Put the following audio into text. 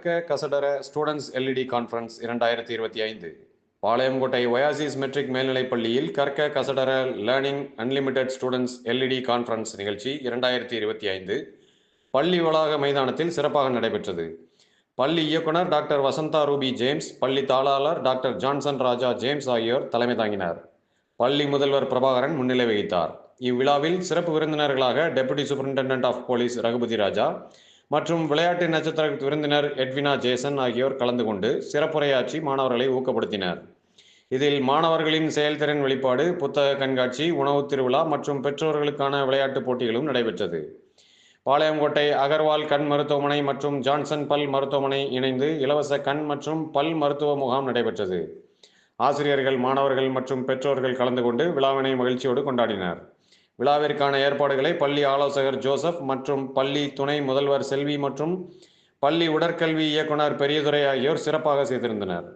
கற்க Kasadara students LED conference 2025 Palayamkottai oasis matric மேல்நிலைப் பள்ளியில் Karka Kasadara learning unlimited students LED conference நிகழ்ச்சி 2025 பள்ளி வளாக மைதானத்தில் சிறப்பாக நடைபெற்றது. பள்ளி இயக்குனர் டாக்டர் வசந்தா ரூபி ஜேம்ஸ், பள்ளி தாளாளர் டாக்டர் ஜான்சன் ராஜா ஜேம்ஸ் ஆகியோர் தலைமை தாங்கினார். பள்ளி முதல்வர் பிரபாகரன் முன்னிலை வகித்தார். இவ்விழாவில் சிறப்பு விருந்தினர்களாக deputy superintendent of police Raghupathi Raja மற்றும் விளையாட்டு நட்சத்திர விருந்தினர் எட்வினா ஜேசன் ஆகியோர் கலந்து கொண்டு சிறப்புரையாற்றி மாணவர்களை ஊக்கப்படுத்தினர். இதில் மாணவர்களின் செயல்திறன் வெளிப்பாடு, புத்தக கண்காட்சி, உணவு திருவிழா மற்றும் பெற்றோர்களுக்கான விளையாட்டுப் போட்டிகளும் நடைபெற்றது. பாளையங்கோட்டை அகர்வால் கண் மருத்துவமனை மற்றும் ஜான்சன் பல் மருத்துவமனை இணைந்து இலவச கண் மற்றும் பல் மருத்துவ முகாம் நடைபெற்றது. ஆசிரியர்கள், மாணவர்கள் மற்றும் பெற்றோர்கள் கலந்து கொண்டு விழாவினை மகிழ்ச்சியோடு கொண்டாடினர். விழாவிற்கான ஏற்பாடுகளை பள்ளி ஆலோசகர் ஜோசப் மற்றும் பள்ளி துணை முதல்வர் செல்வி மற்றும் பள்ளி உடற்கல்வி இயக்குனர் பெரியதுரை ஆகியோர் சிறப்பாக செய்திருந்தனர்.